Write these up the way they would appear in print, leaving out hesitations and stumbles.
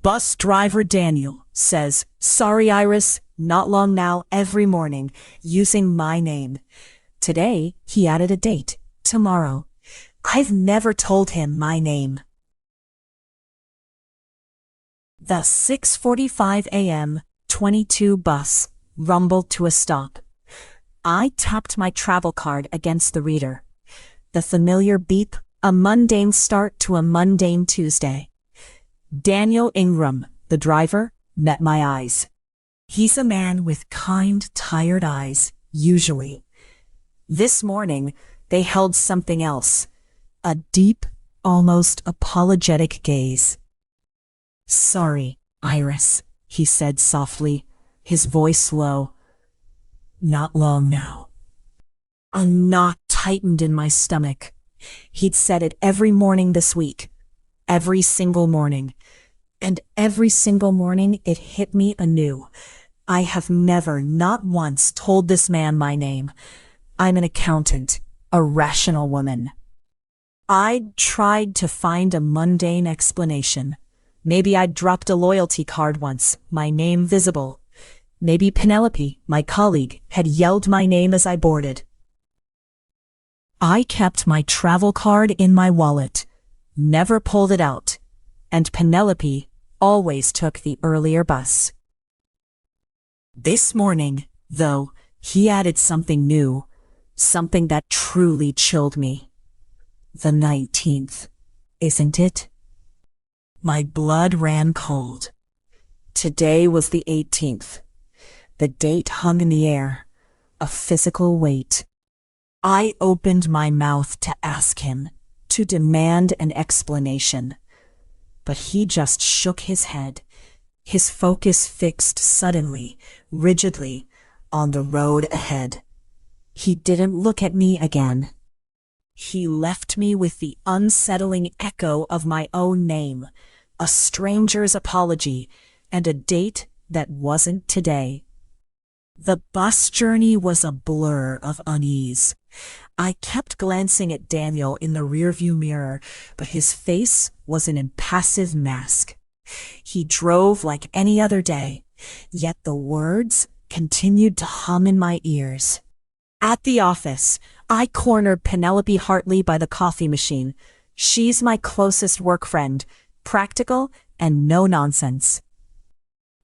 Bus driver Daniel says, "Sorry, Iris, not long now, every morning, using my name." Today, he added a date, tomorrow. I've never told him my name. The 6:45 a.m. 22 bus rumbled to a stop. I tapped my travel card against the reader. The familiar beep, a mundane start to a mundane Tuesday. Daniel Ingram, the driver, met my eyes. He's a man with kind, tired eyes, usually. This morning, they held something else, a deep, almost apologetic gaze. "Sorry, Iris," he said softly, his voice low. "Not long now." A knot tightened in my stomach. He'd said it every morning this week. Every single morning. And every single morning it hit me anew. I have never, not once, told this man my name. I'm an accountant, a rational woman. I'd tried to find a mundane explanation. Maybe I'd dropped a loyalty card once, my name visible. Maybe Penelope, my colleague, had yelled my name as I boarded. I kept my travel card in my wallet, never pulled it out, and Penelope always took the earlier bus. This morning, though, he added something new, something that truly chilled me. The 19th, isn't it? My blood ran cold. Today was the 18th. The date hung in the air, a physical weight. I opened my mouth to ask him, to demand an explanation. But he just shook his head, his focus fixed suddenly, rigidly, on the road ahead. He didn't look at me again. He left me with the unsettling echo of my own name, a stranger's apology, and a date that wasn't today. The bus journey was a blur of unease. I kept glancing at Daniel in the rearview mirror, but his face was an impassive mask. He drove like any other day, yet the words continued to hum in my ears. At the office, I cornered Penelope Hartley by the coffee machine. She's my closest work friend, practical and no nonsense.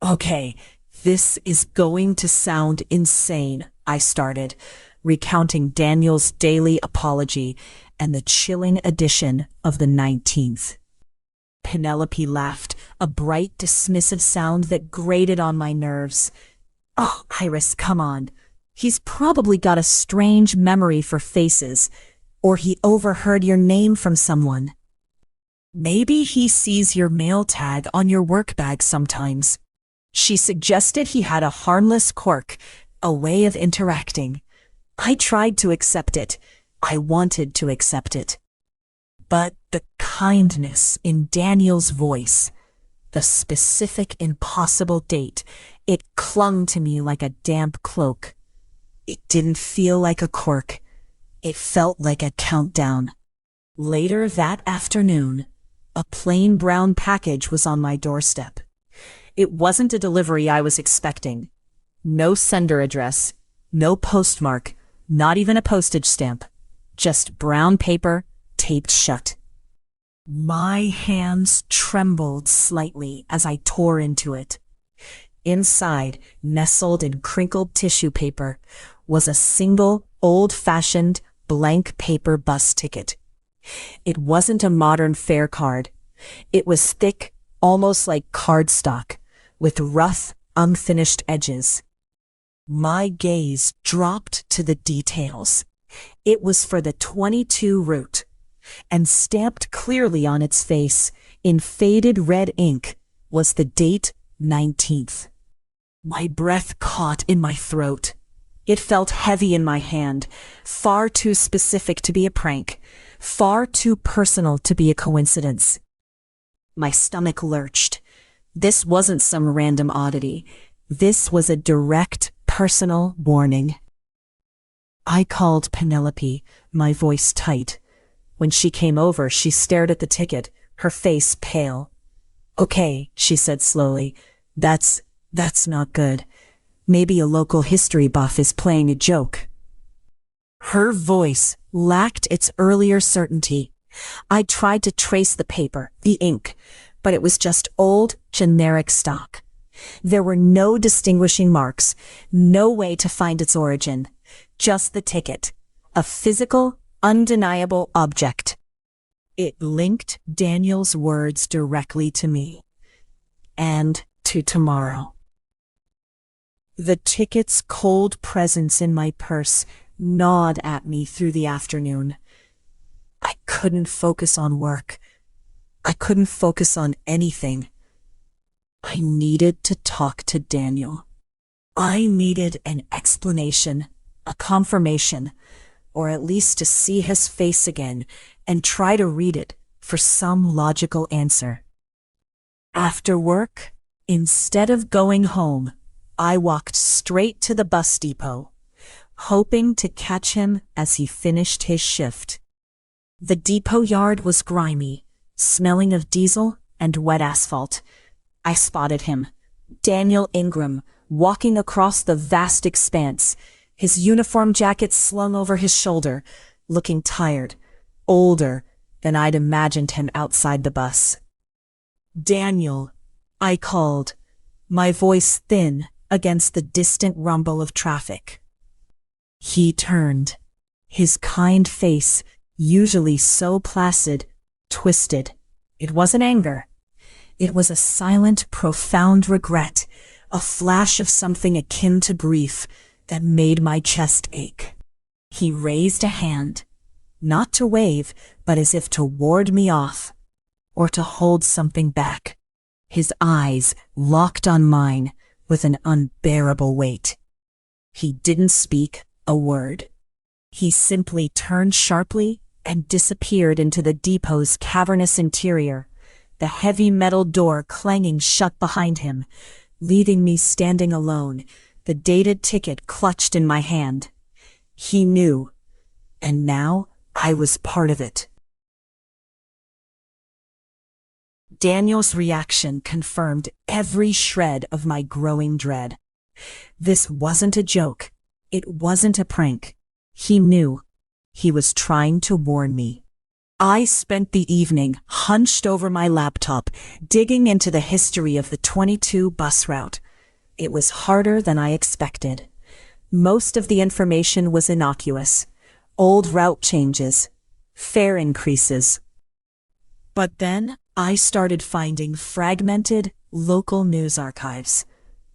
"Okay, this is going to sound insane," I started, recounting Daniel's daily apology and the chilling addition of the 19th. Penelope laughed, a bright, dismissive sound that grated on my nerves. "Oh, Iris, come on. He's probably got a strange memory for faces, or he overheard your name from someone. Maybe he sees your mail tag on your work bag sometimes." She suggested he had a harmless quirk, a way of interacting. I tried to accept it. I wanted to accept it. But the kindness in Daniel's voice, the specific impossible date, it clung to me like a damp cloak. It didn't feel like a quirk. It felt like a countdown. Later that afternoon, a plain brown package was on my doorstep. It wasn't a delivery I was expecting. No sender address, no postmark, not even a postage stamp. Just brown paper, taped shut. My hands trembled slightly as I tore into it. Inside, nestled in crinkled tissue paper, was a single, old-fashioned, blank paper bus ticket. It wasn't a modern fare card. It was thick, almost like cardstock, with rough, unfinished edges. My gaze dropped to the details. It was for the 22 route, and stamped clearly on its face, in faded red ink, was the date 19th. My breath caught in my throat. It felt heavy in my hand, far too specific to be a prank, far too personal to be a coincidence. My stomach lurched. This wasn't some random oddity. This was a direct, personal warning. I called Penelope, my voice tight. When she came over, she stared at the ticket, her face pale. Okay, she said slowly. That's not good. Maybe a local history buff is playing a joke. Her voice lacked its earlier certainty. I tried to trace the paper, the ink, but it was just old, generic stock. There were no distinguishing marks, no way to find its origin, just the ticket, a physical, undeniable object. It linked Daniel's words directly to me, and to tomorrow. The ticket's cold presence in my purse gnawed at me through the afternoon. I couldn't focus on work. I couldn't focus on anything. I needed to talk to Daniel. I needed an explanation, a confirmation, or at least to see his face again and try to read it for some logical answer. After work, instead of going home, I walked straight to the bus depot, hoping to catch him as he finished his shift. The depot yard was grimy, smelling of diesel and wet asphalt. I spotted him, Daniel Ingram, walking across the vast expanse, his uniform jacket slung over his shoulder, looking tired, older than I'd imagined him outside the bus. Daniel, I called, my voice thin against the distant rumble of traffic. He turned, his kind face, usually so placid, twisted. It wasn't anger. It was a silent, profound regret, a flash of something akin to grief that made my chest ache. He raised a hand, not to wave, but as if to ward me off, or to hold something back. His eyes locked on mine with an unbearable weight. He didn't speak a word. He simply turned sharply and disappeared into the depot's cavernous interior, the heavy metal door clanging shut behind him, leaving me standing alone, the dated ticket clutched in my hand. He knew, and now I was part of it. Daniel's reaction confirmed every shred of my growing dread. This wasn't a joke. It wasn't a prank. He knew. He was trying to warn me. I spent the evening hunched over my laptop, digging into the history of the 22 bus route. It was harder than I expected. Most of the information was innocuous. Old route changes, fare increases. But then I started finding fragmented local news archives.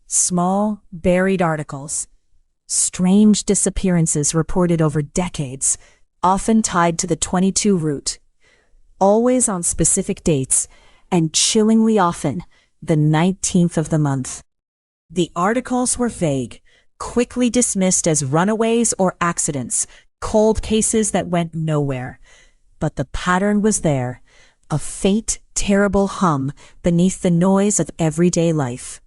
Small, buried articles. Strange disappearances reported over decades, often tied to the 22 route. Always on specific dates, and chillingly often, the 19th of the month. The articles were vague, quickly dismissed as runaways or accidents, cold cases that went nowhere. But the pattern was there, a faint, terrible hum beneath the noise of everyday life.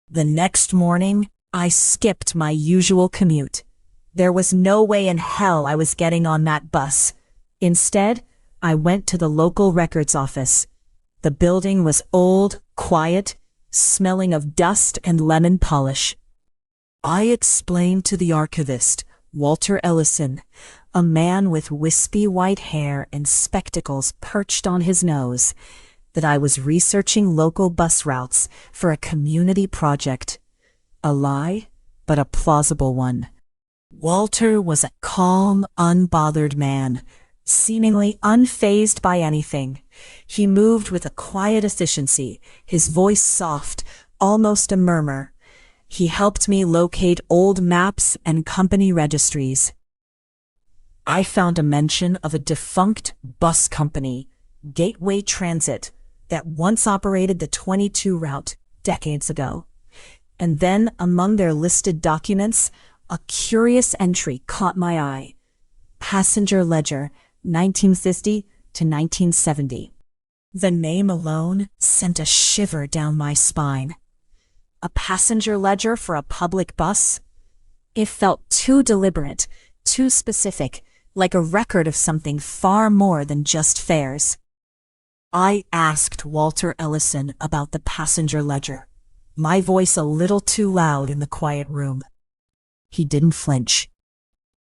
The next morning, I skipped my usual commute. There was no way in hell I was getting on that bus. Instead, I went to the local records office. The building was old, quiet, smelling of dust and lemon polish. I explained to the archivist, Walter Ellison, a man with wispy white hair and spectacles perched on his nose, that I was researching local bus routes for a community project. A lie, but a plausible one. Walter was a calm, unbothered man, seemingly unfazed by anything. He moved with a quiet efficiency, his voice soft, almost a murmur. He helped me locate old maps and company registries. I found a mention of a defunct bus company, Gateway Transit, that once operated the 22 route decades ago. And then, among their listed documents, a curious entry caught my eye. Passenger Ledger, 1950 to 1970. The name alone sent a shiver down my spine. A passenger ledger for a public bus? It felt too deliberate, too specific, like a record of something far more than just fares. I asked Walter Ellison about the passenger ledger, my voice a little too loud in the quiet room. He didn't flinch.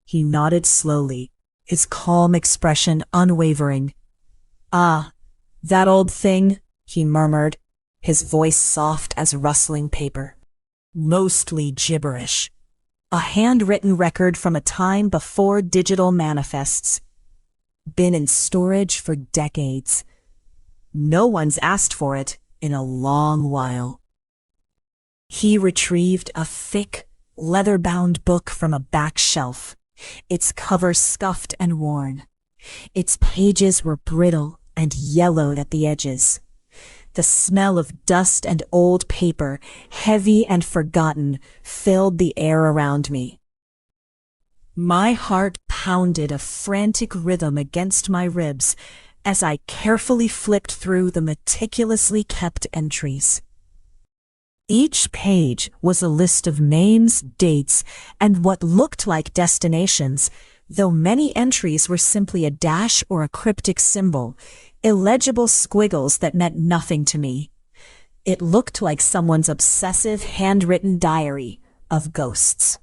He nodded slowly, his calm expression unwavering. "Ah, that old thing," he murmured, his voice soft as rustling paper. "Mostly gibberish. A handwritten record from a time before digital manifests. Been in storage for decades. No one's asked for it in a long while." He retrieved a thick, leather-bound book from a back shelf, its cover scuffed and worn. Its pages were brittle and yellowed at the edges. The smell of dust and old paper, heavy and forgotten, filled the air around me. My heart pounded a frantic rhythm against my ribs as I carefully flipped through the meticulously kept entries. Each page was a list of names, dates, and what looked like destinations, though many entries were simply a dash or a cryptic symbol, illegible squiggles that meant nothing to me. It looked like someone's obsessive handwritten diary of ghosts.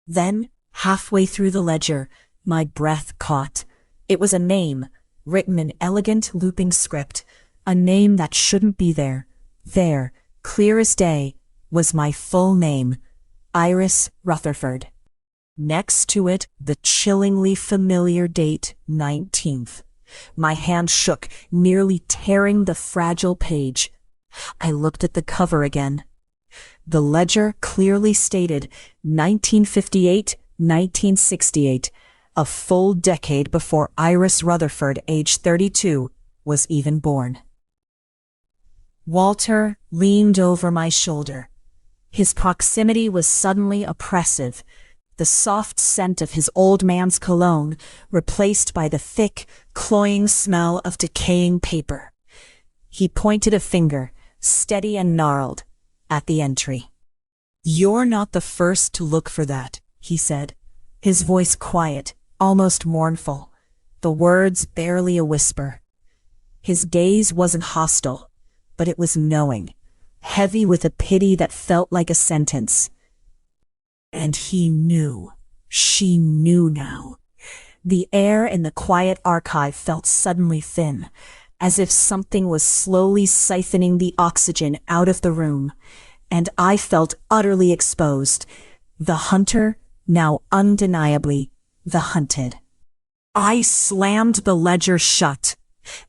Then, halfway through the ledger, my breath caught. It was a name, written in elegant looping script, a name that shouldn't be there. There, clear as day, was my full name, Iris Rutherford. Next to it, the chillingly familiar date, 19th. My hand shook, nearly tearing the fragile page. I looked at the cover again. The ledger clearly stated 1958, 1968, a full decade before Iris Rutherford, age 32, was even born. Walter leaned over my shoulder. His proximity was suddenly oppressive, the soft scent of his old man's cologne replaced by the thick, cloying smell of decaying paper. He pointed a finger, steady and gnarled, at the entry. "You're not the first to look for that," he said, his voice quiet, almost mournful, the words barely a whisper. His gaze wasn't hostile, but it was knowing, heavy with a pity that felt like a sentence. And he knew. She knew now. The air in the quiet archive felt suddenly thin, as if something was slowly siphoning the oxygen out of the room, and I felt utterly exposed, the hunter, now undeniably the hunted. I slammed the ledger shut,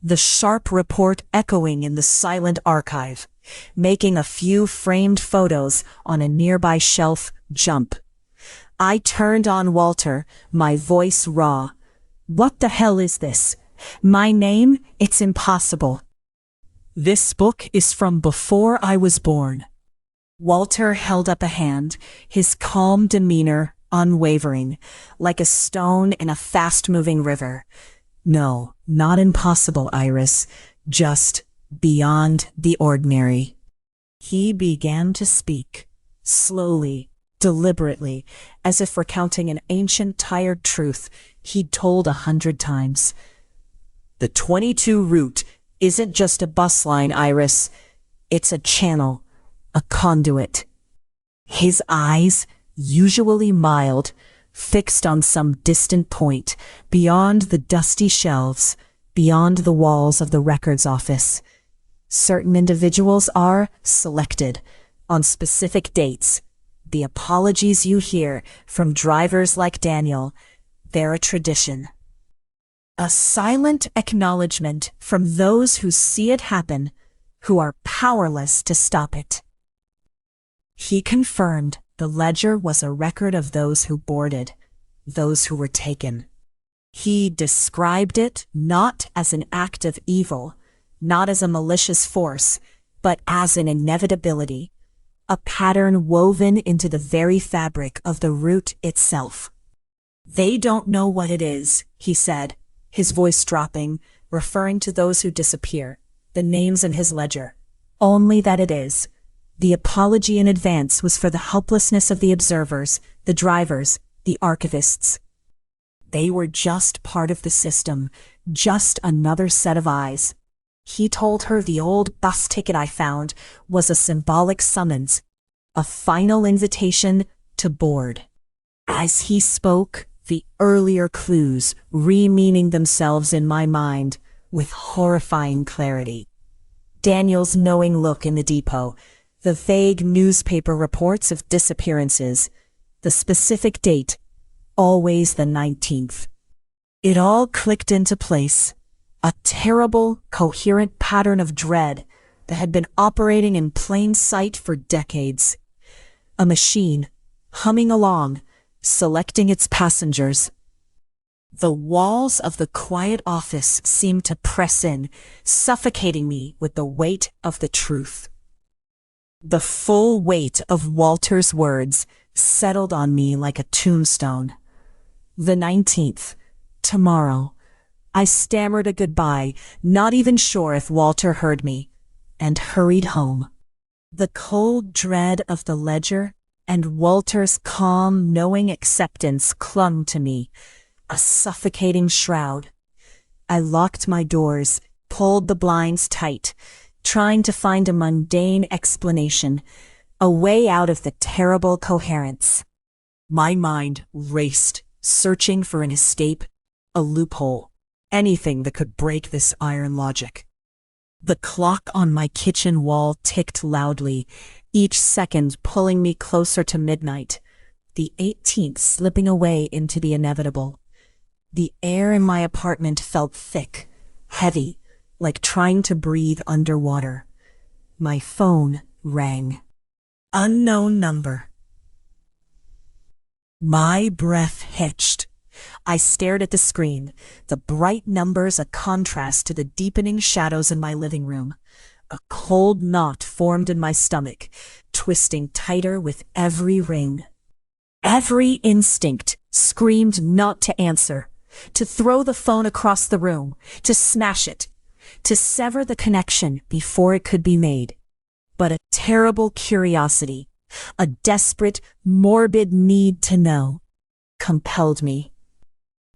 the sharp report echoing in the silent archive, making a few framed photos on a nearby shelf jump. I turned on Walter, my voice raw. "What the hell is this? My name? It's impossible." "This book is from before I was born." Walter held up a hand, his calm demeanor unwavering, like a stone in a fast-moving river. "No, not impossible, Iris, just beyond the ordinary." He began to speak, slowly, deliberately, as if recounting an ancient, tired truth he'd told 100 times. "The 22 route isn't just a bus line, Iris. It's a channel, a conduit." His eyes, usually mild, fixed on some distant point, beyond the dusty shelves, beyond the walls of the records office. Certain individuals are selected on specific dates. The apologies you hear from drivers like Daniel, they're a tradition. A silent acknowledgement from those who see it happen, who are powerless to stop it. He confirmed the ledger was a record of those who boarded, those who were taken. He described it not as an act of evil, not as a malicious force, but as an inevitability, a pattern woven into the very fabric of the route itself. "They don't know what it is," he said, his voice dropping, referring to those who disappear, the names in his ledger. "Only that it is. The apology in advance was for the helplessness of the observers, the drivers, the archivists. They were just part of the system, just another set of eyes." He told her the old bus ticket I found was a symbolic summons, a final invitation to board. As he spoke, the earlier clues re-meaning themselves in my mind with horrifying clarity. Daniel's knowing look in the depot, the vague newspaper reports of disappearances, the specific date, always the 19th. It all clicked into place, a terrible, coherent pattern of dread that had been operating in plain sight for decades. A machine, humming along, selecting its passengers. The walls of the quiet office seemed to press in, suffocating me with the weight of the truth. The full weight of Walter's words settled on me like a tombstone. The 19th, tomorrow. I stammered a goodbye, not even sure if Walter heard me, and hurried home. The cold dread of the ledger and Walter's calm, knowing acceptance clung to me, a suffocating shroud. I locked my doors, pulled the blinds tight, trying to find a mundane explanation, a way out of the terrible coherence. My mind raced, searching for an escape, a loophole, anything that could break this iron logic. The clock on my kitchen wall ticked loudly, each second pulling me closer to midnight, the 18th slipping away into the inevitable. The air in my apartment felt thick, heavy, like trying to breathe underwater. My phone rang. Unknown number. My breath hitched. I stared at the screen, the bright numbers a contrast to the deepening shadows in my living room. A cold knot formed in my stomach, twisting tighter with every ring. Every instinct screamed not to answer, to throw the phone across the room, to smash it, to sever the connection before it could be made. But a terrible curiosity, a desperate, morbid need to know, compelled me.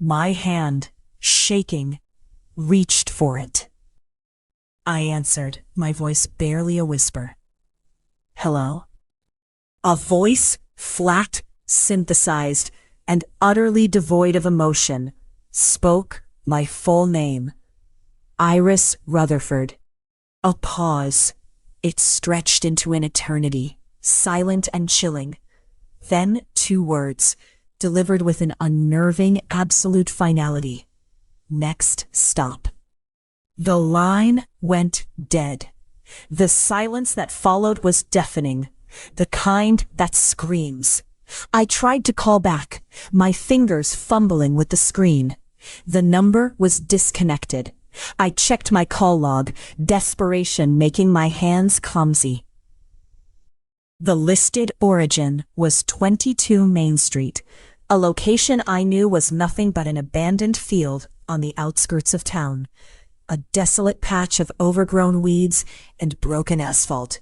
My hand, shaking, reached for it. I answered, my voice barely a whisper. Hello? A voice, flat, synthesized, and utterly devoid of emotion, spoke my full name. Iris Rutherford. A pause. It stretched into an eternity, silent and chilling. Then 2 words, delivered with an unnerving absolute finality. Next stop. The line went dead. The silence that followed was deafening, the kind that screams. I tried to call back, my fingers fumbling with the screen. The number was disconnected. I checked my call log, desperation making my hands clumsy. The listed origin was 22 Main Street, a location I knew was nothing but an abandoned field on the outskirts of town, a desolate patch of overgrown weeds and broken asphalt.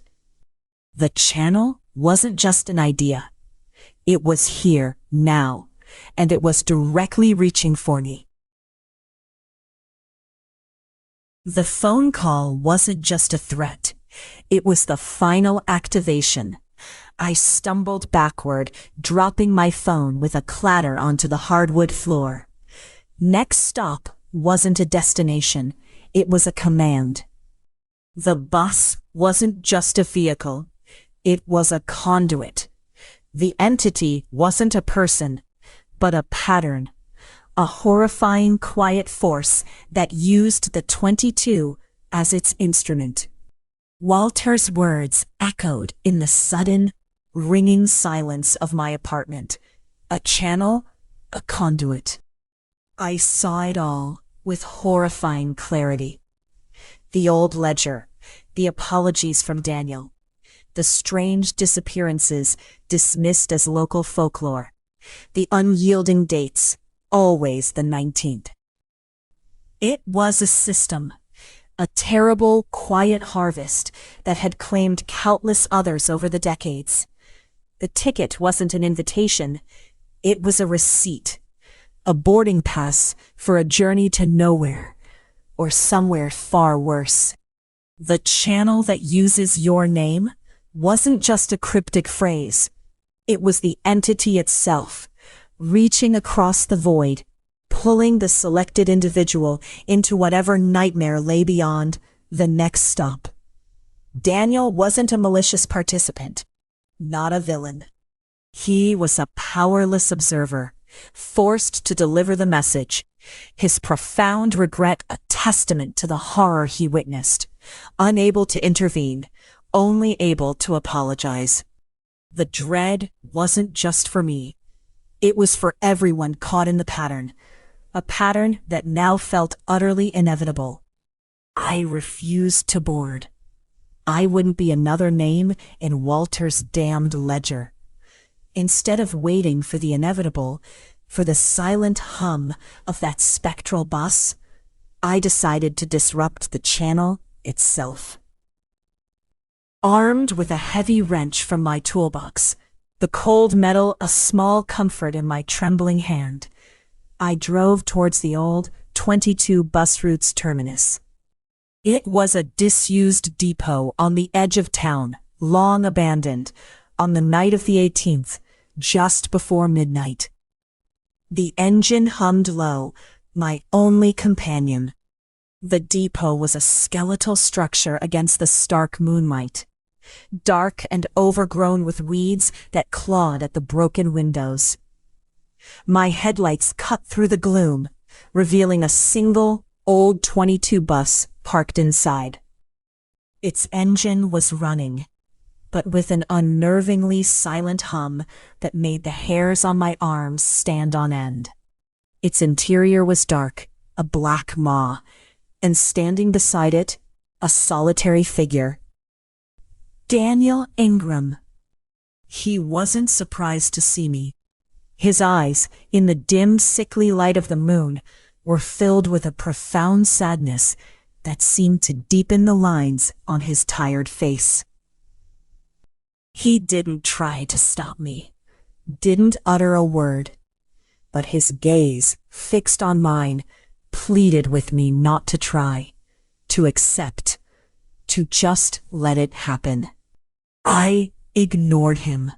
The channel wasn't just an idea. It was here, now, and it was directly reaching for me. The phone call wasn't just a threat. It was the final activation. I stumbled backward, dropping my phone with a clatter onto the hardwood floor. Next stop wasn't a destination. It was a command. The bus wasn't just a vehicle. It was a conduit. The entity wasn't a person, but a pattern. A horrifying quiet force that used the 22 as its instrument. Walter's words echoed in the sudden, ringing silence of my apartment. A channel, a conduit. I saw it all with horrifying clarity. The old ledger, the apologies from Daniel, the strange disappearances dismissed as local folklore, the unyielding dates, always the 19th. It was a system, a terrible, quiet harvest that had claimed countless others over the decades. The ticket wasn't an invitation, it was a receipt, a boarding pass for a journey to nowhere, or somewhere far worse. The channel that uses your name wasn't just a cryptic phrase. It was the entity itself, reaching across the void, pulling the selected individual into whatever nightmare lay beyond the next stop. Daniel wasn't a malicious participant, not a villain. He was a powerless observer, forced to deliver the message, his profound regret a testament to the horror he witnessed, unable to intervene, only able to apologize. The dread wasn't just for me. It was for everyone caught in the pattern, a pattern that now felt utterly inevitable. I refused to board. I wouldn't be another name in Walter's damned ledger. Instead of waiting for the inevitable, for the silent hum of that spectral bus, I decided to disrupt the channel itself. Armed with a heavy wrench from my toolbox, the cold metal a small comfort in my trembling hand, I drove towards the old 22 bus route's terminus. It was a disused depot on the edge of town, long abandoned, on the night of the 18th, just before midnight. The engine hummed low, my only companion. The depot was a skeletal structure against the stark moonlight, dark and overgrown with weeds that clawed at the broken windows. My headlights cut through the gloom, revealing a single, old 22 bus parked inside. Its engine was running, but with an unnervingly silent hum that made the hairs on my arms stand on end. Its interior was dark, a black maw, and standing beside it, a solitary figure. Daniel Ingram. He wasn't surprised to see me. His eyes, in the dim, sickly light of the moon, were filled with a profound sadness that seemed to deepen the lines on his tired face. He didn't try to stop me, didn't utter a word, but his gaze, fixed on mine, pleaded with me not to try, to accept, to just let it happen. I ignored him.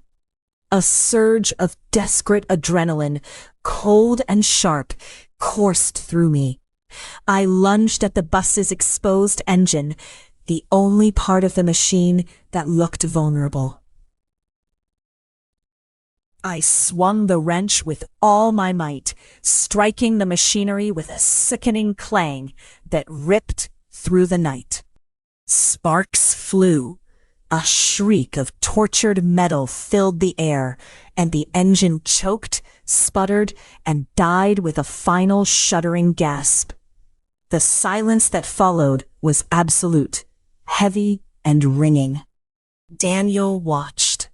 A surge of desperate adrenaline, cold and sharp, coursed through me. I lunged at the bus's exposed engine, the only part of the machine that looked vulnerable. I swung the wrench with all my might, striking the machinery with a sickening clang that ripped through the night. Sparks flew. A shriek of tortured metal filled the air, and the engine choked, sputtered, and died with a final shuddering gasp. The silence that followed was absolute, heavy and ringing. Daniel watched,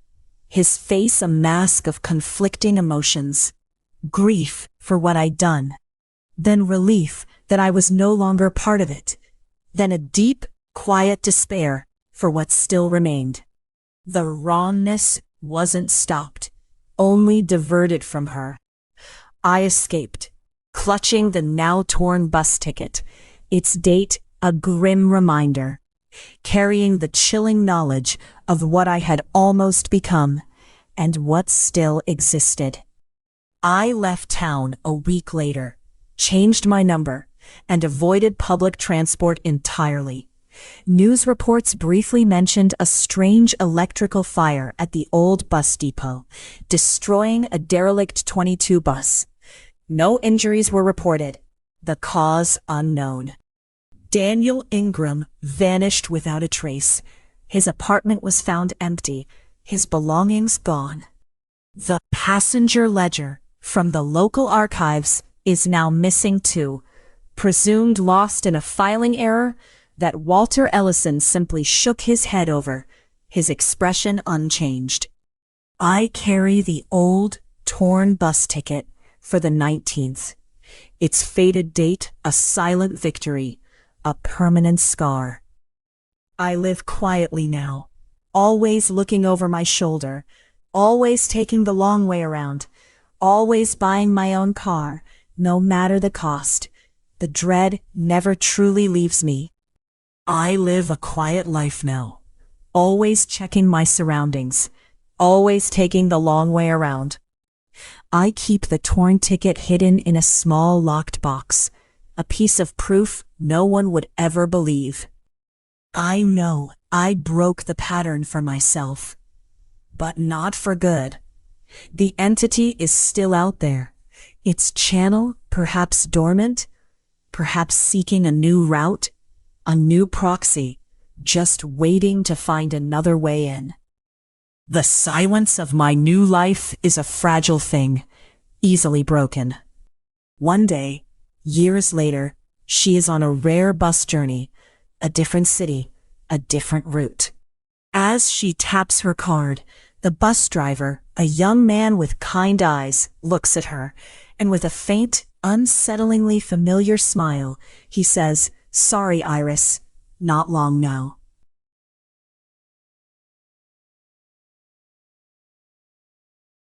his face a mask of conflicting emotions. Grief for what I'd done, then relief that I was no longer part of it, then a deep, quiet despair for what still remained. The rawness wasn't stopped, only diverted from her. I escaped, clutching the now torn bus ticket, its date a grim reminder, carrying the chilling knowledge of what I had almost become and what still existed. I left town a week later, changed my number, and avoided public transport entirely. News reports briefly mentioned a strange electrical fire at the old bus depot, destroying a derelict 22 bus. No injuries were reported, the cause unknown. Daniel Ingram vanished without a trace. His apartment was found empty, his belongings gone. The passenger ledger from the local archives is now missing too, presumed lost in a filing error that Walter Ellison simply shook his head over, his expression unchanged. I carry the old, torn bus ticket for the 19th. Its faded date a silent victory, a permanent scar. I live quietly now, always looking over my shoulder, always taking the long way around, always buying my own car, no matter the cost. The dread never truly leaves me. I live a quiet life now, always checking my surroundings, always taking the long way around. I keep the torn ticket hidden in a small locked box, a piece of proof no one would ever believe. I know I broke the pattern for myself, but not for good. The entity is still out there, its channel perhaps dormant, perhaps seeking a new route, a new proxy, just waiting to find another way in. The silence of my new life is a fragile thing, easily broken. One day, years later, she is on a rare bus journey, a different city, a different route. As she taps her card, the bus driver, a young man with kind eyes, looks at her, and with a faint, unsettlingly familiar smile, he says, "Sorry, Iris, not long now."